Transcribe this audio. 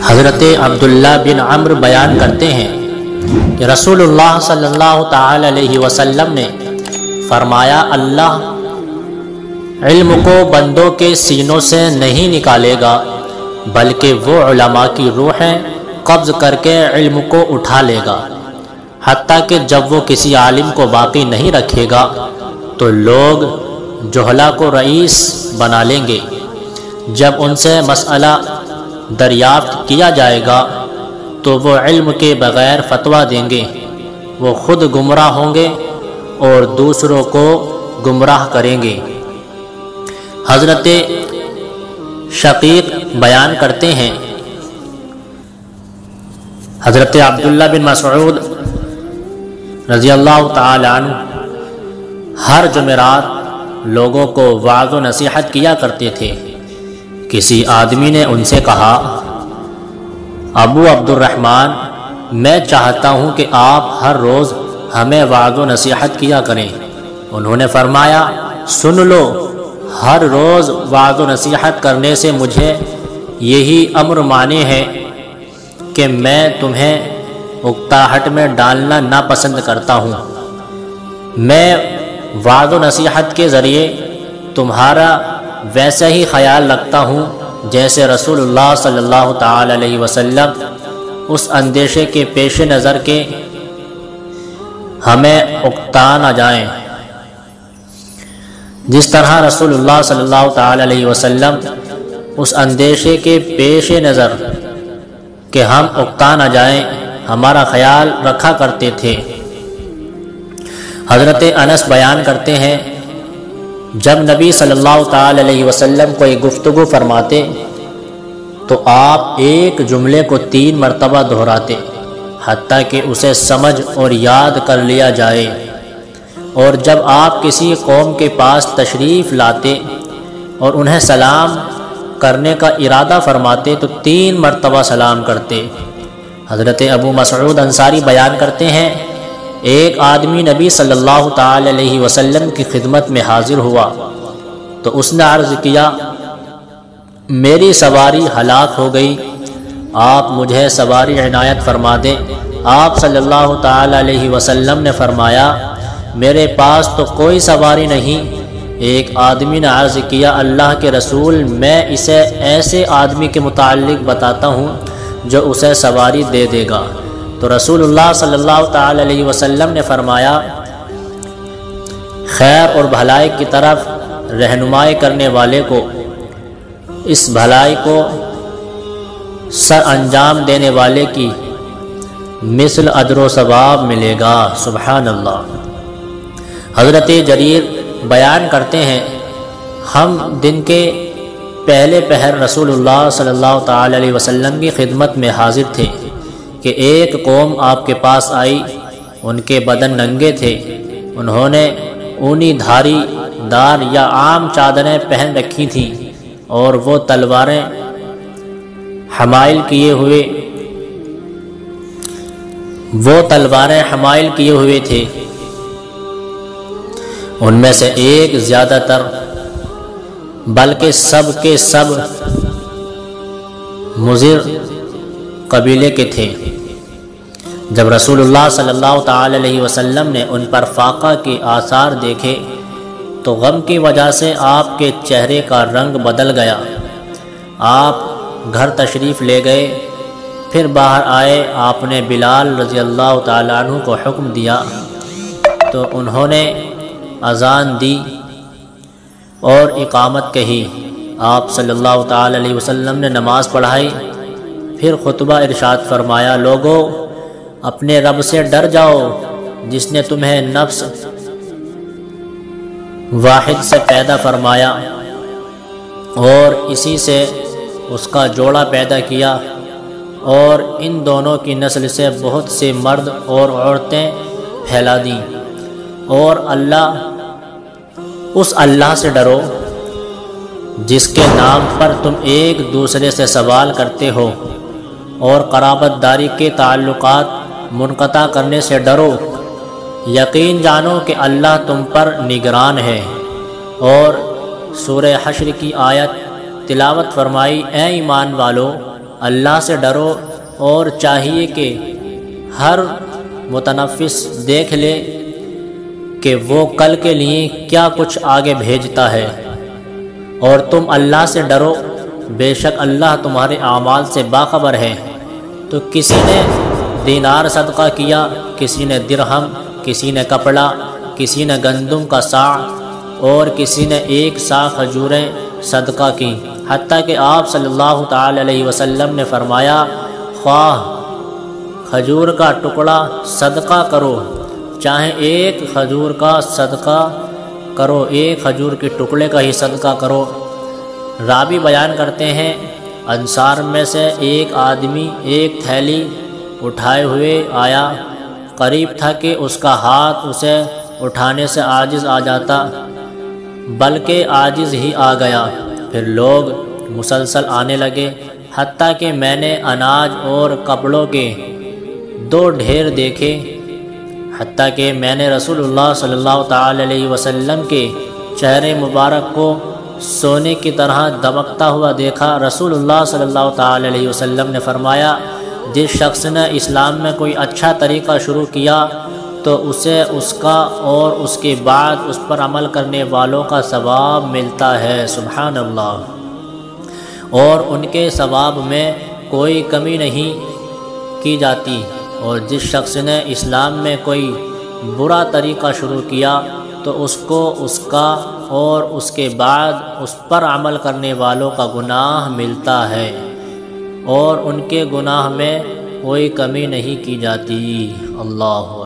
حضرت عبداللہ بن عمرو بیان کرتے ہیں کہ رسول اللہ صلی اللہ تعالی علیہ وسلم نے فرمایا، اللہ علم کو بندوں کے سینوں سے نہیں نکالے گا، بلکہ وہ علماء کی روحیں قبض کر کے علم کو اٹھا لے گا، حتیٰ کہ جب وہ کسی عالم کو باقی نہیں رکھے گا تو لوگ جہلا کو رئیس بنا لیں گے۔ جب ان سے مسئلہ دریافت کیا جائے گا تو وہ علم کے بغیر فتویٰ دیں گے، وہ خود گمراہ ہوں گے اور دوسروں کو گمراہ کریں گے۔ حضرت شقیق بیان کرتے ہیں، حضرت عبداللہ بن مسعود رضی اللہ تعالی عنہ ہر جمعرات لوگوں کو وعظ و نصیحت کیا کرتے تھے۔ کسی آدمی نے ان سے کہا، ابو عبد الرحمن، میں چاہتا ہوں کہ آپ ہر روز ہمیں وعظ و نصیحت کیا کریں۔ انہوں نے فرمایا، سن لو، ہر روز وعظ و نصیحت کرنے سے مجھے یہی امر مانے ہے کہ میں تمہیں اکتاہٹ میں ڈالنا ناپسند کرتا ہوں۔ میں وعظ و نصیحت کے ذریعے تمہارا ویسا ہی خیال رکھتا ہوں جیسے رسول اللہ صلی اللہ تعالی علیہ وسلم اس اندیشے کے پیش نظر کے ہمیں اکتا نہ جائیں۔ جس طرح رسول اللہ صلی اللہ تعالی علیہ وسلم اس اندیشے کے پیش نظر کہ ہم اکتا نہ جائیں ہمارا خیال رکھا کرتے تھے۔ حضرت انس بیان کرتے ہیں، جب نبی صلی اللہ تعالی علیہ وسلم کوئی گفتگو فرماتے تو آپ ایک جملے کو 3 مرتبہ دہراتے حتیٰ کہ اسے سمجھ اور یاد کر لیا جائے، اور جب آپ کسی قوم کے پاس تشریف لاتے اور انہیں سلام کرنے کا ارادہ فرماتے تو 3 مرتبہ سلام کرتے۔ حضرت ابو مسعود انصاری بیان کرتے ہیں، ایک آدمی نبی صلی اللہ تعالی علیہ وسلم کی خدمت میں حاضر ہوا تو اس نے عرض کیا، میری سواری ہلاک ہو گئی، آپ مجھے سواری عنایت فرما دیں۔ آپ صلی اللہ تعالی علیہ وسلم نے فرمایا، میرے پاس تو کوئی سواری نہیں۔ ایک آدمی نے عرض کیا، اللہ کے رسول، میں اسے ایسے آدمی کے متعلق بتاتا ہوں جو اسے سواری دے دے گا۔ تو رسول اللہ صلی اللہ تعالی علیہ وسلم نے فرمایا، خیر اور بھلائی کی طرف رہنمائی کرنے والے کو اس بھلائی کو سر انجام دینے والے کی مثل اجر و ثواب ملے گا۔ سبحان اللہ۔ حضرت جریر بیان کرتے ہیں، ہم دن کے پہلے پہر رسول اللہ صلی اللہ تعالی علیہ وسلم کی خدمت میں حاضر تھے کہ ایک قوم آپ کے پاس آئی، ان کے بدن ننگے تھے، انہوں نے اونی دھاری دار یا عام چادریں پہن رکھی تھیں اور وہ تلواریں حمائل کیے ہوئے تھے۔ ان میں سے ایک زیادہ تر بلکہ سب کے سب مضر قبیلے کے تھے۔ جب رسول اللہ صلی اللہ تعالی علیہ وسلم نے ان پر فاقہ کے آثار دیکھے تو غم کی وجہ سے آپ کے چہرے کا رنگ بدل گیا۔ آپ گھر تشریف لے گئے، پھر باہر آئے، آپ نے بلال رضی اللہ تعالی عنہ کو حکم دیا تو انہوں نے اذان دی اور اقامت کہی۔ آپ صلی اللہ تعالی علیہ وسلم نے نماز پڑھائی، پھر خطبہ ارشاد فرمایا، لوگو اپنے رب سے ڈر جاؤ جس نے تمہیں نفس واحد سے پیدا فرمایا اور اسی سے اس کا جوڑا پیدا کیا، اور ان دونوں کی نسل سے بہت سے مرد اور عورتیں پھیلا دیں، اور اس اللہ سے ڈرو جس کے نام پر تم ایک دوسرے سے سوال کرتے ہو، اور قرابت داری کے تعلقات منقطع کرنے سے ڈرو۔ یقین جانو کہ اللہ تم پر نگران ہے، اور سورہ حشر کی آیت تلاوت فرمائی، اے ایمان والو اللہ سے ڈرو اور چاہیے کہ ہر متنفس دیکھ لے کہ وہ کل کے لیے کیا کچھ آگے بھیجتا ہے، اور تم اللہ سے ڈرو، بے شک اللہ تمہارے اعمال سے باخبر ہے۔ تو کسی نے دینار صدقہ کیا، کسی نے درہم، کسی نے کپڑا، کسی نے گندم کا صاع، اور کسی نے 1 صاع کھجوریں صدقہ کی، حتیٰ کہ آپ صلی اللہ تعالی علیہ وسلم نے فرمایا، خواہ کھجور کا ٹکڑا صدقہ کرو، چاہے 1 کھجور کا صدقہ کرو، 1 کھجور کے ٹکڑے کا ہی صدقہ کرو۔ راوی بیان کرتے ہیں، انصار میں سے ایک آدمی 1 تھیلی اٹھائے ہوئے آیا، قریب تھا کہ اس کا ہاتھ اسے اٹھانے سے عاجز آ جاتا، بلکہ عاجز ہی آ گیا۔ پھر لوگ مسلسل آنے لگے، حتیٰ کہ میں نے اناج اور کپڑوں کے 2 ڈھیر دیکھے، حتیٰ کہ میں نے رسول اللہ صلی اللہ تعالی علیہ وسلم کے چہرے مبارک کو سونے کی طرح دمکتا ہوا دیکھا۔ رسول اللہ صلی اللہ تعالی علیہ وسلم نے فرمایا، جس شخص نے اسلام میں کوئی اچھا طریقہ شروع کیا تو اسے اس کا اور اس کے بعد اس پر عمل کرنے والوں کا ثواب ملتا ہے۔ سبحان اللہ۔ اور ان کے ثواب میں کوئی کمی نہیں کی جاتی، اور جس شخص نے اسلام میں کوئی برا طریقہ شروع کیا تو اس کو اس کا اور اس کے بعد اس پر عمل کرنے والوں کا گناہ ملتا ہے، اور ان کے گناہ میں کوئی کمی نہیں کی جاتی۔ اللہ